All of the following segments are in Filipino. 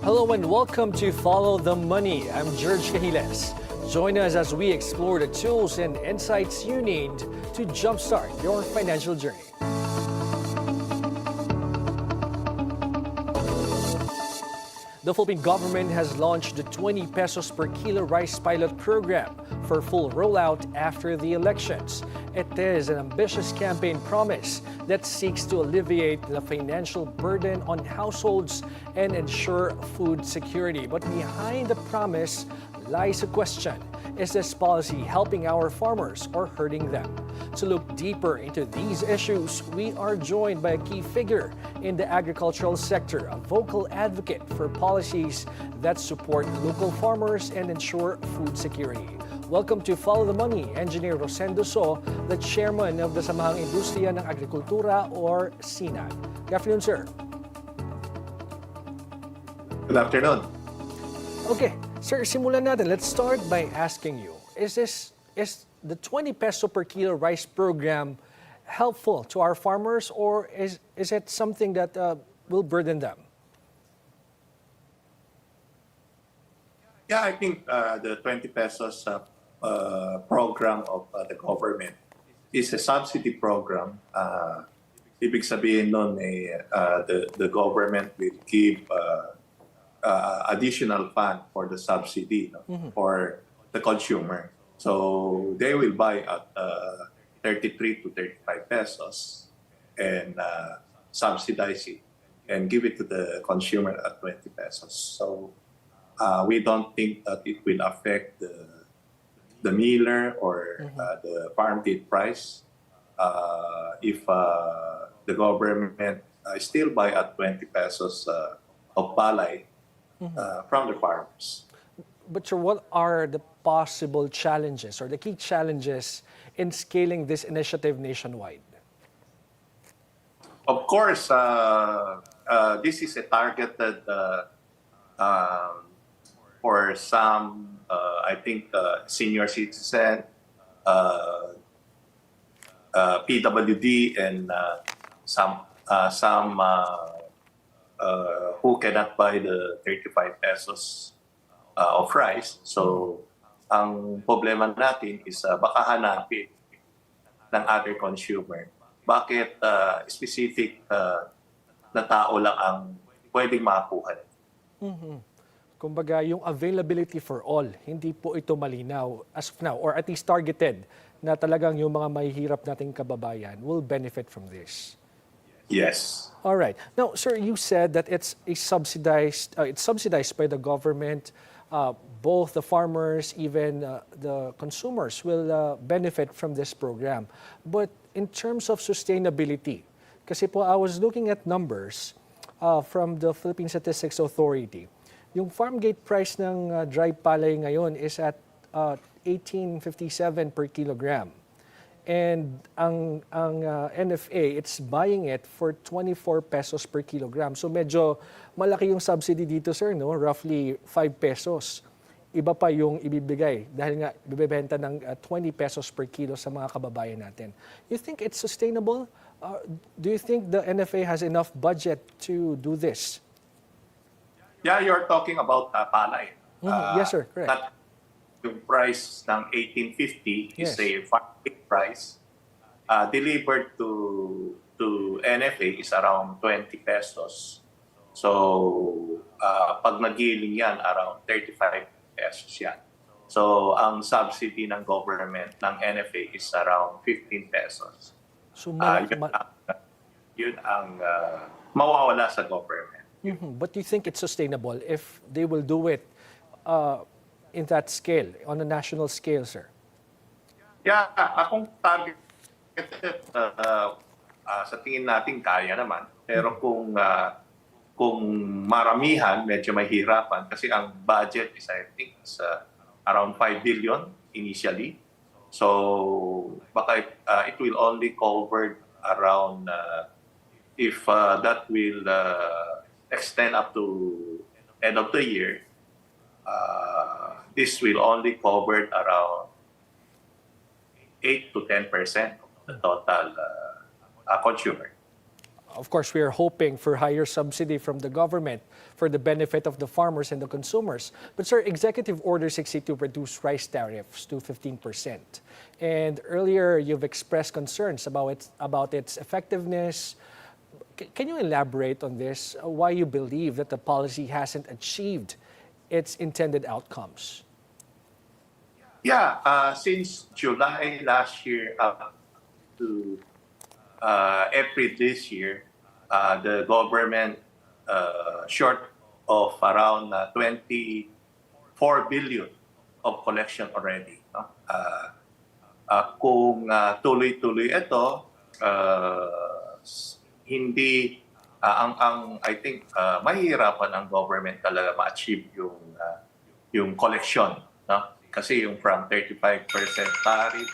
Hello and welcome to Follow the Money. I'm Gerg Cahiles. Join us as we explore the tools and insights you need to jumpstart your financial journey. The Philippine government has launched the 20 pesos per kilo rice pilot program for full rollout after the elections. It is an ambitious campaign promise that seeks to alleviate the financial burden on households and ensure food security. But behind the promise lies a question. Is this policy helping our farmers or hurting them? To look deeper into these issues, we are joined by a key figure in the agricultural sector, a vocal advocate for policies that support local farmers and ensure food security. Welcome to Follow the Money, Engineer Rosendo So, the chairman of the Samahang Industriya ng Agrikultura or SINAG. Good afternoon, sir. Good afternoon. Okay, sir, simulan natin. Let's start by asking you, is the 20 peso per kilo rice program helpful to our farmers, or is it something that will burden them? Yeah, I think the 20 pesos program of the government is a subsidy program. Ibig sabihin nun, the government will give additional fund for the subsidy for the consumer. So they will buy at 33 to 35 pesos and subsidize it and give it to the consumer at 20 pesos. So we don't think that it will affect the miller or the farm gate price if the government still buy at 20 pesos of palay from the farmers. But sir, what are the possible challenges or the key challenges in scaling this initiative nationwide? Of course, this is a targeted for some, I think, senior citizen, PWD, and some who cannot buy the 35 pesos of rice. So, ang problema natin is baka hanapin ng other consumer. Bakit specific na tao lang ang pwedeng makuha? Kumbaga, yung availability for all, hindi po ito malinaw as of now, or at least targeted na talagang yung mga mahihirap nating kababayan will benefit from this. Yes. All right. Now, sir, you said that it's subsidized by the government. Both the farmers, even the consumers will benefit from this program. But in terms of sustainability, kasi po I was looking at numbers from the Philippine Statistics Authority. Yung farm gate price ng dry palay ngayon is at 18.57 per kilogram. And ang NFA, it's buying it for 24 pesos per kilogram. So medyo malaki yung subsidy dito, sir, no? Roughly 5 pesos. Iba pa yung ibibigay dahil nga bibebenta ng 20 pesos per kilo sa mga kababayan natin. You think it's sustainable? Do you think the NFA has enough budget to do this? Yeah, you're talking about palay. Yes, sir. Correct. That yung price ng 18.50 is a farm gate price. Delivered to NFA is around 20 pesos. So, pag nagiling yan, around 35 pesos yan. So, ang subsidy ng government ng NFA is around 15 pesos. So, yun ang mawawala sa government. But do you think it's sustainable if they will do it in that scale, on a national scale, sir? Yeah, akong target sa tingin natin kaya naman. Pero kung maramihan, medyo mahirapan kasi ang budget is, I think, around 5 billion initially. So, baka it will only cover around, if that will extend up to end of the year, this will only cover around 8 to 10% of the total consumer. Of course, we are hoping for higher subsidy from the government for the benefit of the farmers and the consumers. But sir, Executive Order 62 reduced rice tariffs to 15%. And earlier, you've expressed concerns about its effectiveness. Can you elaborate on this? Why you believe that the policy hasn't achieved its intended outcomes? Yeah, since July last year up to April this year, the government short of around 24 billion of collection already. No? Kung tuloy-tuloy ito, hindi ang I think mahihirapan ang government talaga ma-achieve yung collection, no? Kasi yung from 35% tariff,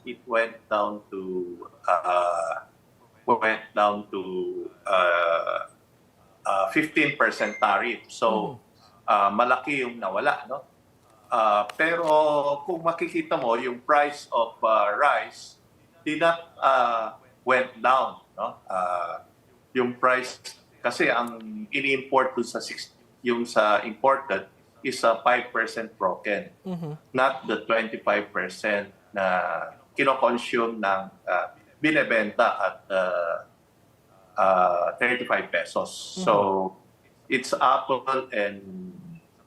it went down to 15% tariff. So malaki yung nawala, no? Pero kung makikita mo yung price of rice did not went down, no? Yung price kasi ang ini-import dun yung sa imported is 5% broken. Not the 25% na kino-consume ng binebenta at 35 pesos. So it's apple and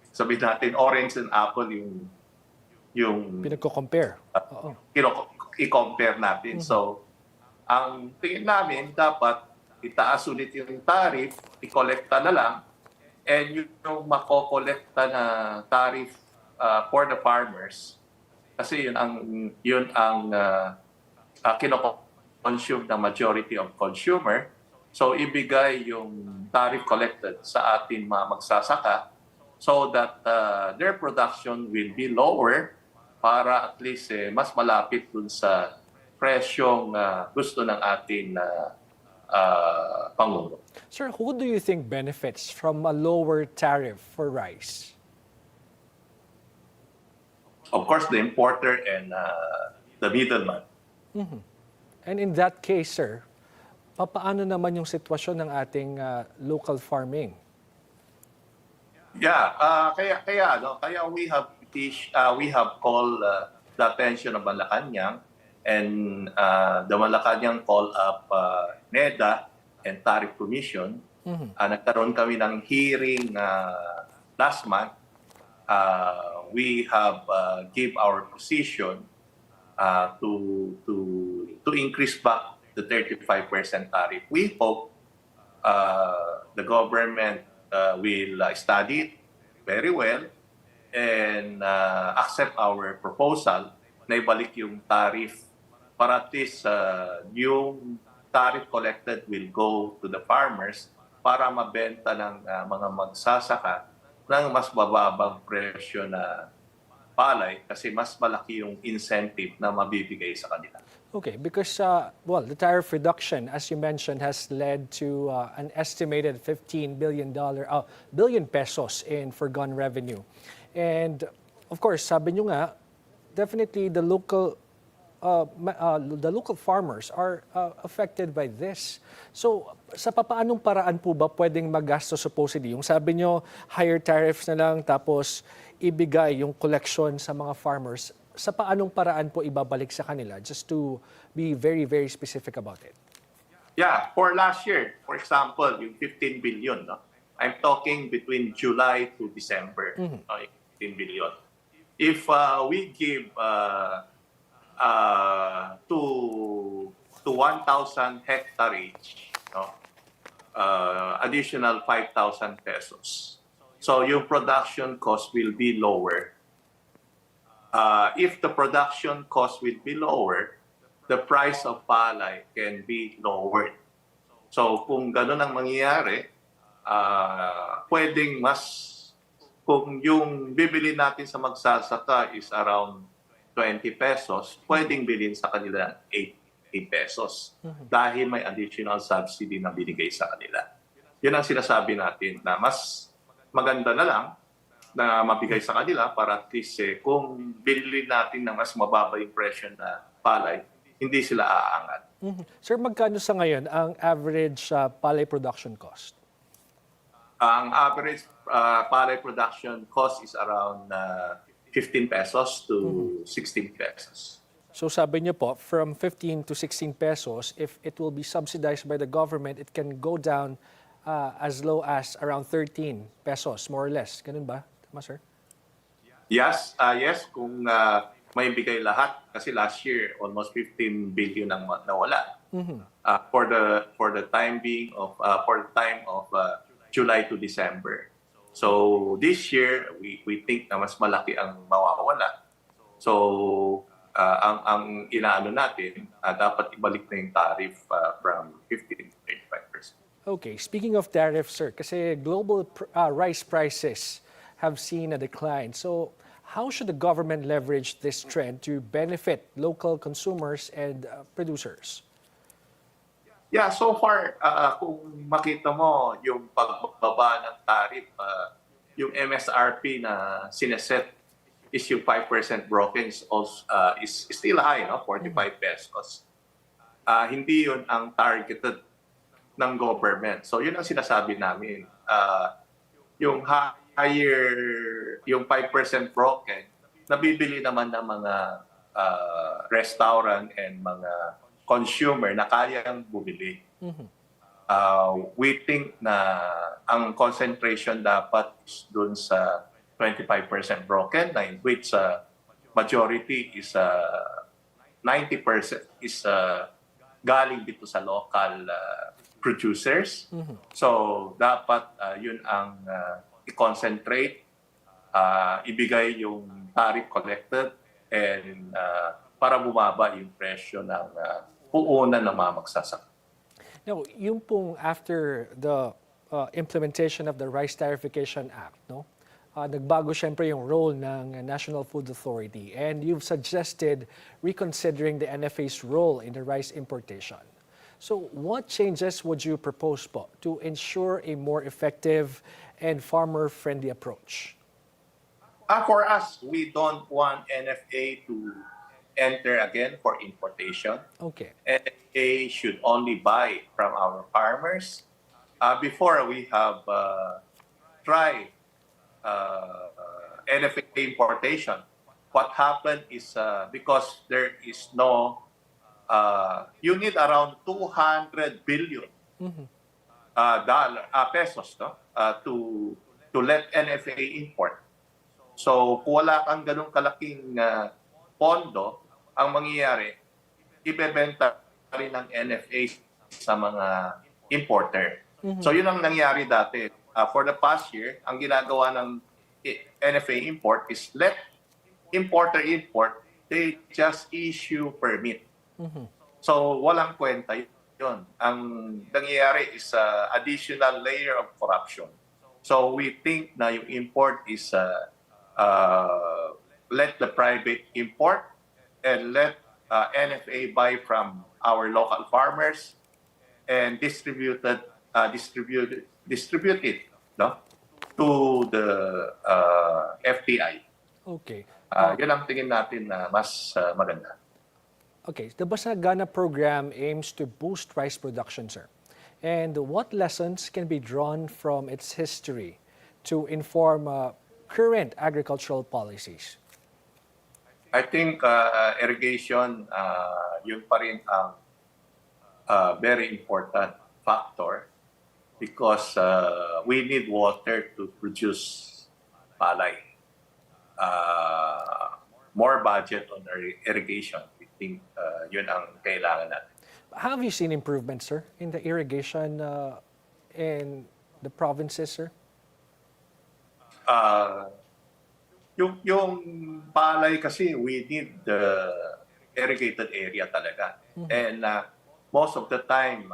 sabihin natin orange and apple yung Pinagko-compare. i-compare natin. So ang tingin namin dapat itaas ulit yung tariff, i-kolekta na lang, and yung mako-kolekta na tariff for the farmers kasi yun ang kino-consume ng majority of consumer. So ibigay yung tariff collected sa ating mga magsasaka so that their production will be lower para at least mas malapit dun sa presyong gusto ng ating Pangulo. Sir, who do you think benefits from a lower tariff for rice? Of course, the importer and the middleman. And in that case, sir, papaano naman yung sitwasyon ng ating local farming? Yeah, kaya we have called the attention of Malacanang, and the Malacanang call up NEDA and Tariff Commission. Nagkaroon kami ng hearing last month. We have give our position to increase back the 35% tariff. We hope the government will study it very well and accept our proposal na ibalik yung tariff para at least yung tariff collected will go to the farmers para mabenta ng mga magsasaka ng mas bababang presyo na palay kasi mas malaki yung incentive na mabibigay sa kanila. Okay, because the tariff reduction, as you mentioned, has led to an estimated $15 billion pesos in forgone revenue. And of course, sabi nyo nga, definitely the local farmers are affected by this. So, sa papaanong paraan po ba pwedeng magasto supposedly? Yung sabi nyo, higher tariffs na lang tapos ibigay yung collection sa mga farmers. Sa paanong paraan po ibabalik sa kanila? Just to be very, very specific about it. Yeah, for last year, for example, yung 15 billion, no? I'm talking between July to December, 15 billion. If we give to 1,000 hectarage, no? Additional 5,000 pesos. So yung production cost will be lower. If the production cost will be lower, the price of palay can be lowered. So kung ganun ang mangyayari, pwedeng kung yung bibili natin sa magsasaka is around 20 pesos, pwedeng bilhin sa kanila 8 pesos dahil may additional subsidy na binigay sa kanila. Yun ang sinasabi natin na mas maganda na lang na mabigay sa kanila para at least kung bilhin natin ng mas mababa yung presyo na palay, hindi sila aangat. Sir, magkano sa ngayon ang average palay production cost? Ang average palay production cost is around 15 pesos to 16 pesos. So sabi niyo po, from 15 to 16 pesos, if it will be subsidized by the government, it can go down as low as around 13 pesos, more or less. Ganun ba? Tama, sir? Yes, yes, kung may bigay lahat kasi last year almost 15 billion ang nawala. For the time of July to December. So this year we think na mas malaki ang mawawala. So ang inaano natin dapat ibalik na yung tariff from 15 to 35%. Okay, speaking of tariffs, sir, kasi global rice prices have seen a decline. So how should the government leverage this trend to benefit local consumers and producers? Yeah, so far, kung makita mo yung pagbaba ng tariff, yung MSRP na sineset is yung 5% broken is still high, no? 45 pesos. Hindi yun ang targeted ng government. So yun ang sinasabi namin. Yung higher, yung 5% broken, nabibili naman ng mga restaurant and mga consumer na kayang bumili. We think na ang concentration dapat is dun sa 25% broken, na in which majority is 90% is galing dito sa local producers. So dapat yun ang i-concentrate, ibigay yung tariff collected and para bumaba yung presyo ng puunan ng mga magsasaka. Now, yung pong after the implementation of the Rice Tariffication Act, no? Nagbago syempre yung role ng National Food Authority, and you've suggested reconsidering the NFA's role in the rice importation. So what changes would you propose po to ensure a more effective and farmer-friendly approach? For us, we don't want NFA to enter again for importation. Okay. NFA should only buy from our farmers. Before we have tried NFA importation, what happened is because there is no, you need around 200 billion pesos, no, to let NFA import. So kung wala kang ganung kalaking pondo, ang mangyayari, ibebenta rin ng NFA sa mga importer. So yun ang nangyari dati. For the past year, ang ginagawa ng NFA import is let importer import, they just issue permit. So walang kwenta yun. Ang nangyayari is additional layer of corruption. So we think na yung import is let the private import and let NFA buy from our local farmers and distribute it, no, to the FTI. Okay. Yun ang tingin natin na mas maganda. Okay, the Basagana program aims to boost rice production, sir. And what lessons can be drawn from its history to inform current agricultural policies? I think irrigation, yun pa rin ang very important factor because we need water to produce palay. More budget on irrigation. We think yun ang kailangan natin. Have you seen improvements, sir, in the irrigation in the provinces, sir? Yung palay kasi, we need the irrigated area talaga. And most of the time,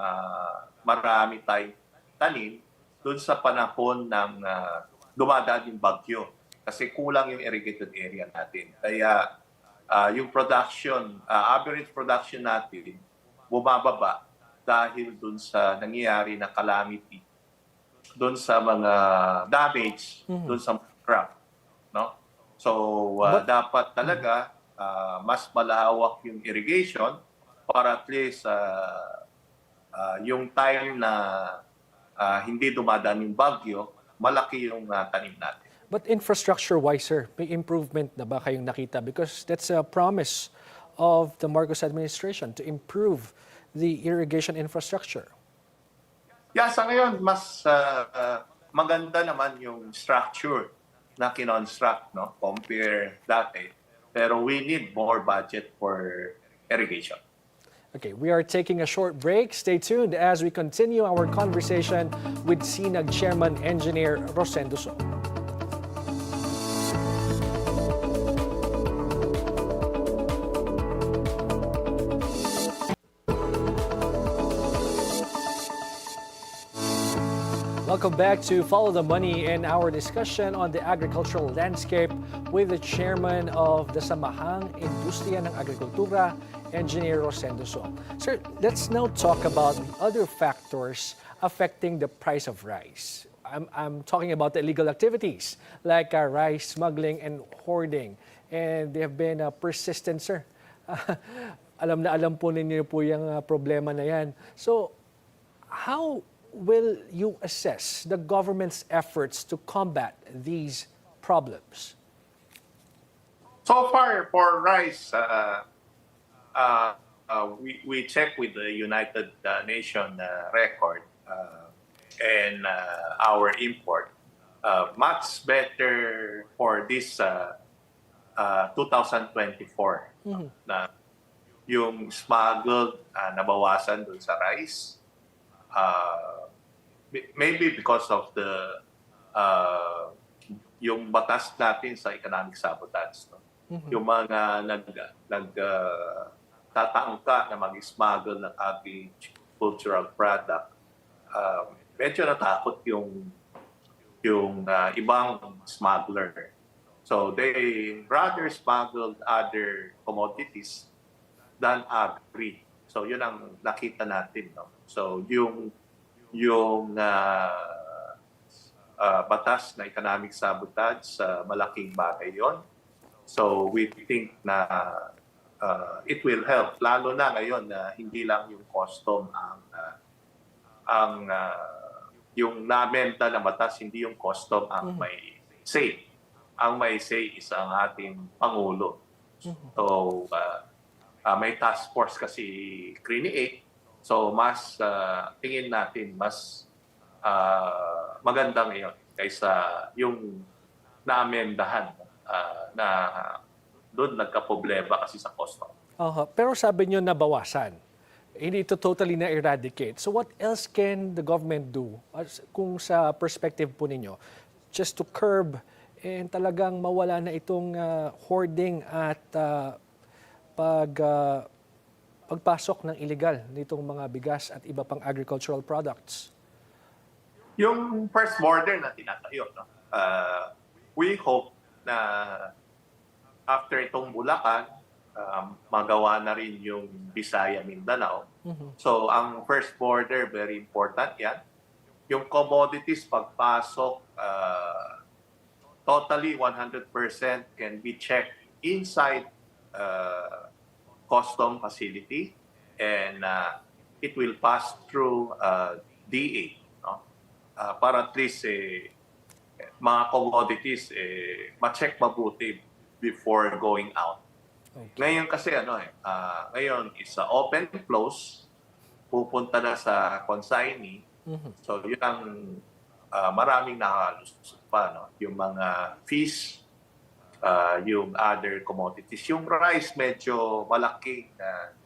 marami tayong tanim doon sa panahon ng dumadaan yung bagyo. Kasi kulang yung irrigated area natin. Kaya yung production, average production natin, bumababa dahil doon sa nangyayari na calamity, doon sa mga damage, doon sa crop. No? So, dapat talaga mas malawak yung irrigation para at least yung time na hindi dumadaan yung bagyo, malaki yung tanim natin. But infrastructure-wise, sir, may improvement na ba kayong nakita? Because that's a promise of the Marcos administration to improve the irrigation infrastructure. Yeah, sa ngayon, mas maganda naman yung structure na kinonstruct, no? Compare dati. Pero we need more budget for irrigation. Okay, we are taking a short break. Stay tuned as we continue our conversation with SINAG Chairman Engineer Rosendo So. Welcome back to Follow the Money and our discussion on the agricultural landscape with the chairman of the Samahang Industriya ng Agrikultura, Engineer Rosendo So. Sir, let's now talk about the other factors affecting the price of rice. I'm talking about the illegal activities like rice smuggling and hoarding. And they have been persistent, sir. Alam na alam po ninyo po yung problema na yan. So, how will you assess the government's efforts to combat these problems? So far, for rice, we check with the United Nations record and our import. Much better for this 2024 na yung smuggled nabawasan dun sa rice. Maybe because of the yung batas natin sa economic sabotage, no? Yung mga tatangka na mag-smuggle ng agricultural product, medyo natakot yung ibang smuggler. So they rather smuggled other commodities than agri. So yun ang nakita natin, no? So yung batas na economic sabotage, malaking bagay yon. So we think na it will help, lalo na ngayon na hindi lang yung custom ang yung namenta na batas, hindi yung custom ang may say. Ang may say is ang ating Pangulo. So may task force kasi create. So mas tingin natin mas maganda ngayon kaysa yung naamendahan na doon nagka-problema kasi sa custom. Pero sabi nyo nabawasan. Hindi ito totally na-eradicate. So what else can the government do kung sa perspective po ninyo just to curb and talagang mawala na itong hoarding at pagpasok ng illegal nitong mga bigas at iba pang agricultural products? Yung first border na tinatayo, no? We hope na after itong Bulacan, magawa na rin yung Bisaya, Mindanao. So ang first border, very important yan. Yung commodities pagpasok, totally 100% can be checked inside custom facility, and it will pass through DA, no? Para at least mga commodities ma-check mabuti before going out. Okay. Ngayon kasi ngayon is open close, pupunta na sa consignee. So yun ang maraming nakalusot pa, no? Yung mga fish, yung other commodities. Yung rice medyo malaking na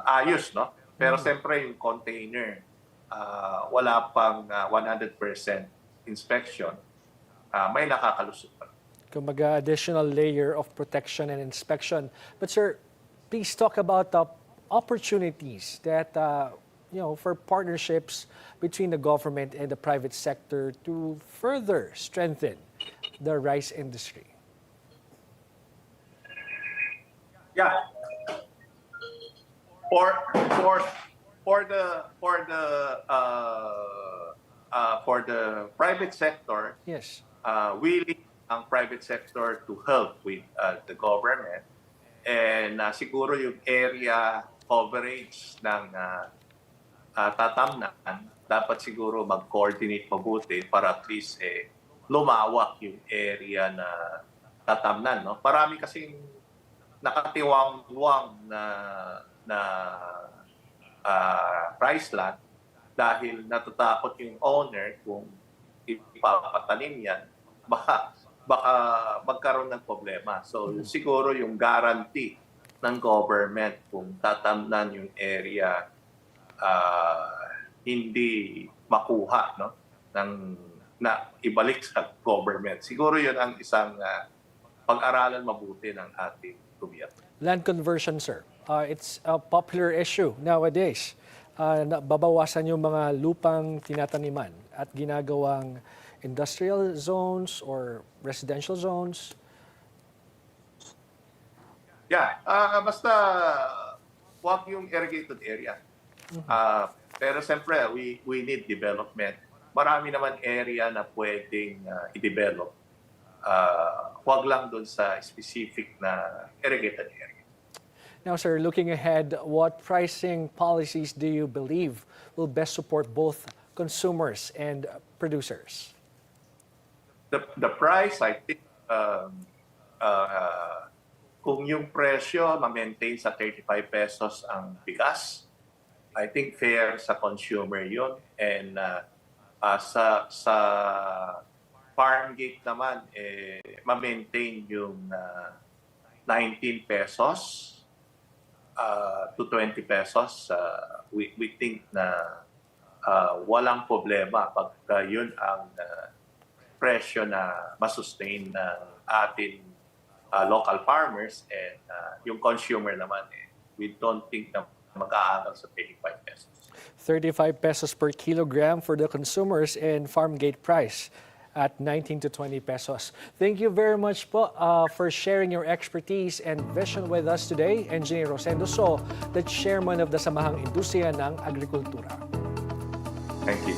ayos, no? Pero siyempre yung container wala pang 100% inspection, may nakakalusot pa. Kumbaga additional layer of protection and inspection. But sir, please talk about the opportunities that for partnerships between the government and the private sector to further strengthen the rice industry. Yeah. For the private sector, yes, willing ang private sector to help with the government. And siguro yung area coverage ng tatamnan, dapat siguro mag-coordinate mabuti para at least lumawak yung area na tatamnan. No? Parami kasing nakatiwang-luwang na rice land dahil natatakot yung owner kung ipapatanim yan, baka magkaroon ng problema. So siguro yung guarantee ng government kung tatamnan yung area hindi makuha, no, na ibalik sa government. Siguro yun ang isang pag-aralan mabuti ng ating gobyerno. Land conversion, sir. It's a popular issue nowadays. Babawasan yung mga lupang tinataniman at ginagawang industrial zones or residential zones. Yeah, basta wag yung irrigated area. Pero siyempre, we need development. Marami naman area na pwedeng i-develop. Wag lang doon sa specific na irrigated area. Now, sir, looking ahead, what pricing policies do you believe will best support both consumers and producers? The price, I think, kung yung presyo ma-maintain sa 35 pesos ang bigas, I think fair sa consumer yun. And sa farm gate naman, ma-maintain yung 19 pesos to 20 pesos. We think na walang problema pag yun ang presyo na masustain ng ating local farmers and yung consumer naman, we don't think na mag-aangal sa 35 pesos. 35 pesos per kilogram for the consumers and farm gate price at 19 to 20 pesos. Thank you very much po for sharing your expertise and vision with us today, Engineer Rosendo So, the Chairman of the Samahang Industriya ng Agrikultura. Thank you.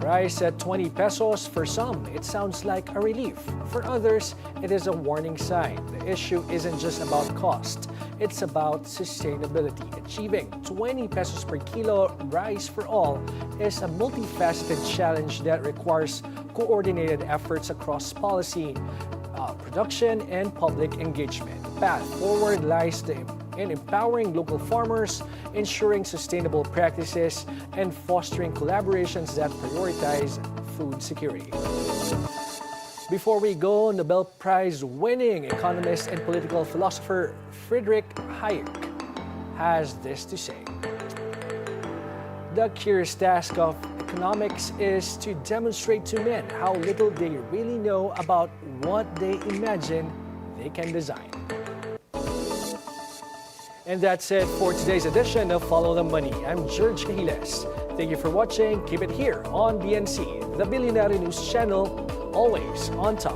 Rice at 20 pesos, for some, it sounds like a relief. For others, it is a warning sign. The issue isn't just about cost, it's about sustainability. Achieving 20 pesos per kilo rice for all is a multifaceted challenge that requires coordinated efforts across policy, production, and public engagement. The path forward lies in empowering local farmers, ensuring sustainable practices, and fostering collaborations that prioritize food security. Before we go, Nobel Prize-winning economist and political philosopher Friedrich Hayek has this to say. The curious task of economics is to demonstrate to men how little they really know about what they imagine they can design. And that's it for today's edition of Follow the Money. I'm Gerg Cahiles. Thank you for watching. Keep it here on BNC, the Bilyonaryo News Channel, always on top.